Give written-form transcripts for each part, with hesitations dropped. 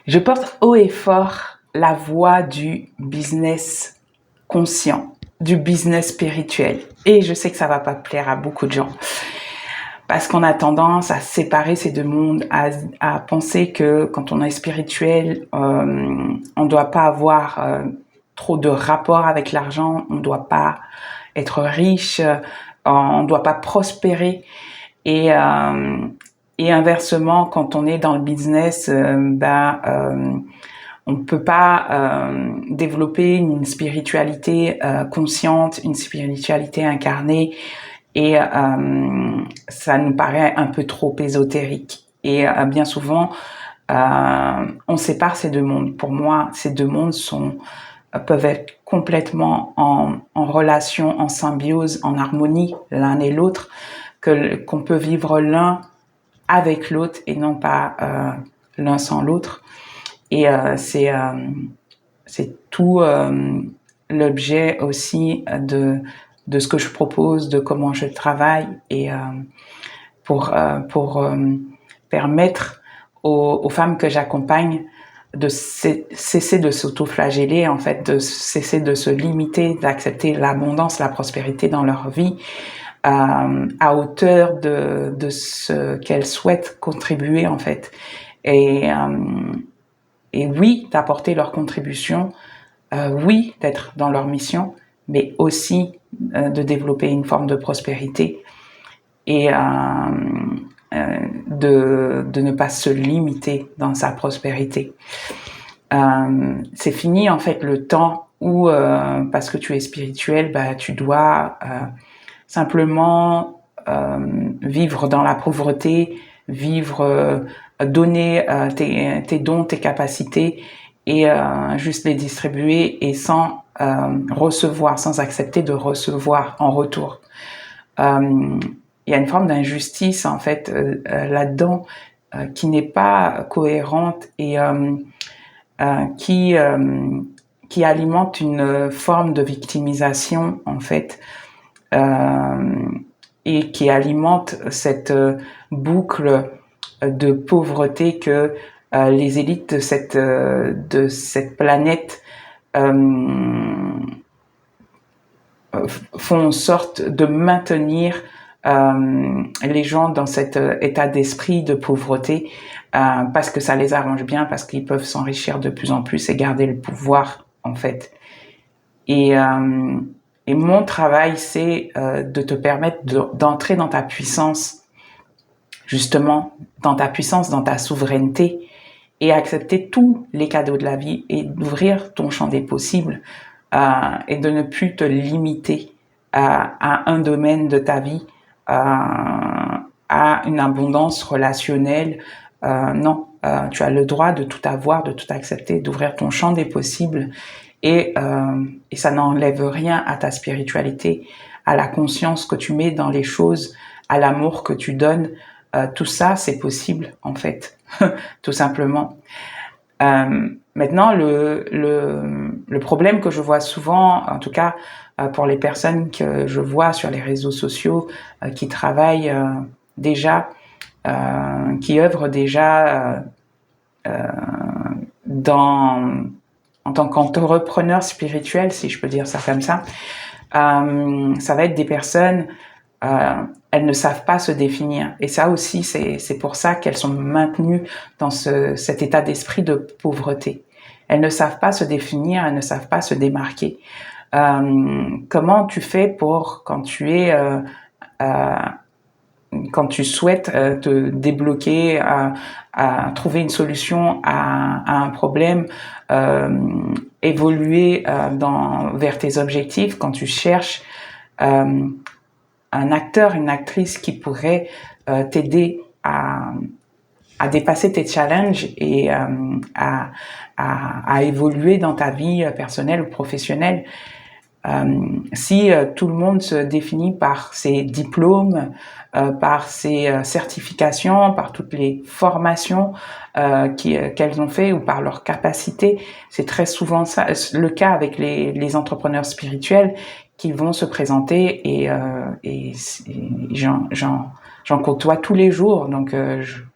Je porte haut et fort la voix du business conscient, du business spirituel. Et je sais que ça va pas plaire à beaucoup de gens. Parce qu'on a tendance à séparer ces deux mondes, à penser que quand on est spirituel, on ne doit pas avoir trop de rapport avec l'argent, on ne doit pas être riche, on ne doit pas prospérer. Et inversement, quand on est dans le business, on ne peut pas développer une spiritualité consciente, une spiritualité incarnée, et ça nous paraît un peu trop ésotérique. Et bien souvent, on sépare ces deux mondes. Pour moi, ces deux mondes peuvent être complètement en relation, en symbiose, en harmonie l'un et l'autre, qu'on peut vivre l'un avec l'autre et non pas l'un sans l'autre. Et c'est tout l'objet aussi de ce que je propose, de comment je travaille, et pour permettre aux femmes que j'accompagne de cesser de s'auto-flageller, en fait, de cesser de se limiter, d'accepter l'abondance, la prospérité dans leur vie, à hauteur de ce qu'elles souhaitent contribuer, en fait. Et oui, d'apporter leur contribution, oui, d'être dans leur mission, mais aussi de développer une forme de prospérité et de ne pas se limiter dans sa prospérité. C'est fini, en fait, le temps où, parce que tu es spirituel, tu dois simplement vivre dans la pauvreté, donner tes dons, tes capacités, et juste les distribuer, et sans recevoir, sans accepter de recevoir en retour. Il y a une forme d'injustice, en fait, là-dedans, qui n'est pas cohérente, et qui alimente une forme de victimisation, en fait, et qui alimente cette boucle de pauvreté que les élites de cette planète font en sorte de maintenir les gens dans cet état d'esprit de pauvreté, parce que ça les arrange bien, parce qu'ils peuvent s'enrichir de plus en plus et garder le pouvoir, en fait. Et mon travail, c'est de te permettre d'entrer dans ta puissance, justement, dans ta puissance, dans ta souveraineté, et accepter tous les cadeaux de la vie, et d'ouvrir ton champ des possibles, et de ne plus te limiter à un domaine de ta vie, à une abondance relationnelle. Non, tu as le droit de tout avoir, de tout accepter, d'ouvrir ton champ des possibles, et ça n'enlève rien à ta spiritualité, à la conscience que tu mets dans les choses, à l'amour que tu donnes. Tout ça, c'est possible, en fait, tout simplement. Maintenant, le problème que je vois souvent, en tout cas pour les personnes que je vois sur les réseaux sociaux, qui travaillent déjà, qui œuvrent déjà en tant qu'entrepreneur spirituel, si je peux dire ça comme ça va être des personnes, elles ne savent pas se définir. Et ça aussi, c'est pour ça qu'elles sont maintenues dans cet état d'esprit de pauvreté. Elles ne savent pas se définir, elles ne savent pas se démarquer. Comment tu fais pour, quand tu souhaites te débloquer, à trouver une solution à un problème, évoluer vers tes objectifs, quand tu cherches un acteur, une actrice qui pourrait t'aider à dépasser tes challenges et à évoluer dans ta vie personnelle ou professionnelle. Si tout le monde se définit par ses diplômes, par ses certifications, par toutes les formations qu'elles ont fait, ou par leurs capacités, c'est très souvent ça le cas avec les entrepreneurs spirituels qui vont se présenter, et j'en côtoie tous les jours, donc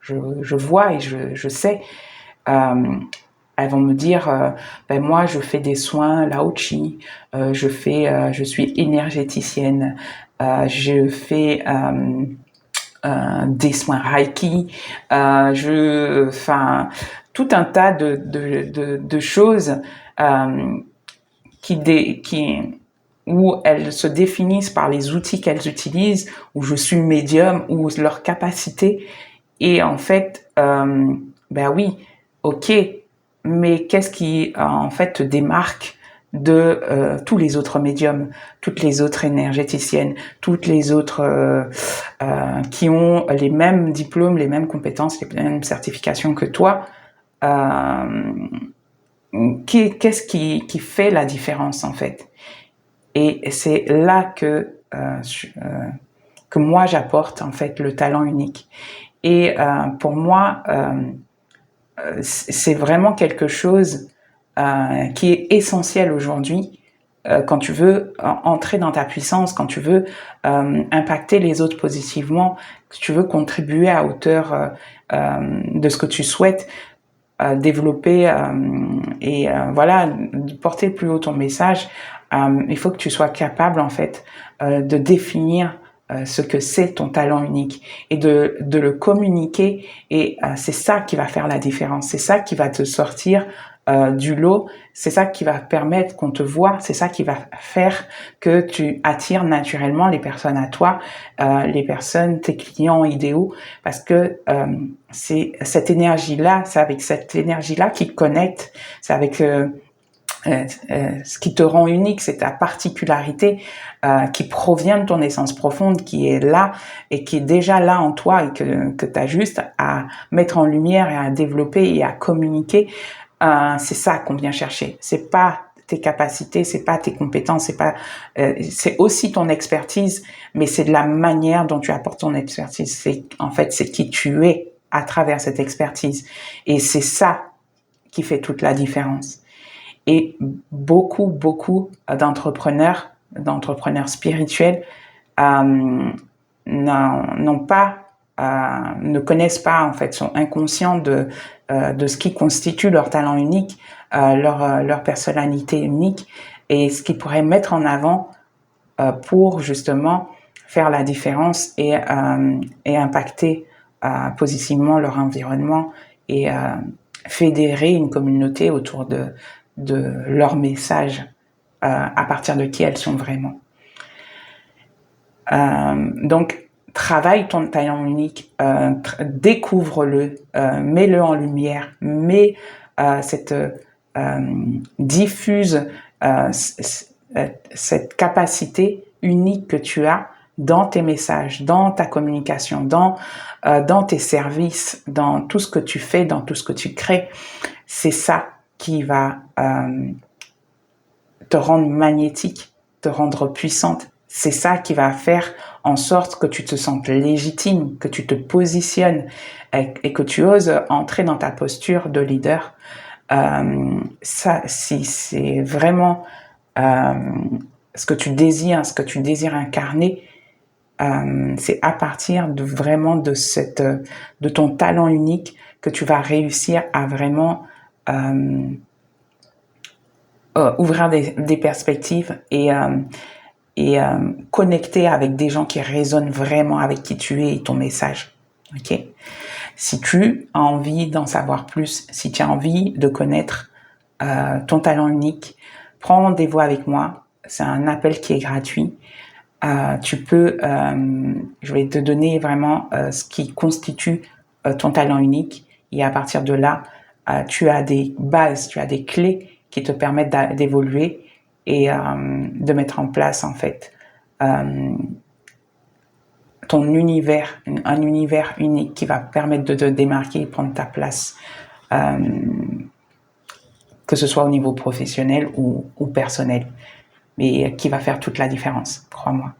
je vois et je sais elles vont me dire, ben moi je fais des soins Lao Chi, je suis énergéticienne, je fais des soins Reiki, enfin tout un tas de choses où elles se définissent par les outils qu'elles utilisent, où je suis médium, ou leur capacité. Et en fait, ben oui, ok, mais qu'est-ce qui en fait te démarque de tous les autres médiums, toutes les autres énergéticiennes, toutes les autres qui ont les mêmes diplômes, les mêmes compétences, les mêmes certifications que toi? Qu'est-ce qui fait la différence en fait? Et c'est là que moi j'apporte en fait le talent unique. Et pour moi, c'est vraiment quelque chose qui est essentiel aujourd'hui quand tu veux entrer dans ta puissance, quand tu veux impacter les autres positivement, que tu veux contribuer à hauteur de ce que tu souhaites développer et voilà, porter plus haut ton message. Il faut que tu sois capable en fait de définir ce que c'est ton talent unique et de le communiquer, et c'est ça qui va faire la différence, c'est ça qui va te sortir du lot, c'est ça qui va permettre qu'on te voit, c'est ça qui va faire que tu attires naturellement les personnes à toi, les personnes, tes clients idéaux, parce que c'est cette énergie-là, c'est avec cette énergie-là qui te connecte, c'est avec ce qui te rend unique, c'est ta particularité qui provient de ton essence profonde, qui est là et qui est déjà là en toi, et que tu as juste à mettre en lumière et à développer et à communiquer. C'est ça qu'on vient chercher. C'est pas tes capacités, c'est pas tes compétences, c'est aussi ton expertise, mais c'est de la manière dont tu apportes ton expertise. C'est qui tu es à travers cette expertise, et c'est ça qui fait toute la différence. Et beaucoup d'entrepreneurs spirituels ne connaissent pas, en fait, sont inconscients de ce qui constitue leur talent unique, leur personnalité unique, et ce qu'ils pourraient mettre en avant pour justement faire la différence et impacter positivement leur environnement, et fédérer une communauté autour de leur message à partir de qui elles sont vraiment. Donc, travaille ton talent unique, découvre-le, mets-le en lumière, diffuse cette capacité unique que tu as dans tes messages, dans ta communication, dans tes services, dans tout ce que tu fais, dans tout ce que tu crées. C'est ça qui va te rendre magnétique, te rendre puissante. C'est ça qui va faire en sorte que tu te sentes légitime, que tu te positionnes et que tu oses entrer dans ta posture de leader. Ça, si c'est vraiment ce que tu désires incarner, c'est à partir de ton talent unique que tu vas réussir à vraiment ouvrir des perspectives et connecter avec des gens qui résonnent vraiment avec qui tu es et ton message. Ok? Si tu as envie d'en savoir plus, si tu as envie de connaître ton talent unique, prends rendez-vous avec moi. C'est un appel qui est gratuit. Tu peux, je vais te donner vraiment ce qui constitue ton talent unique, et à partir de là, tu as des bases, tu as des clés qui te permettent d'évoluer et de mettre en place en fait ton univers, un univers unique qui va permettre de te démarquer et prendre ta place, que ce soit au niveau professionnel ou personnel, mais qui va faire toute la différence, crois-moi.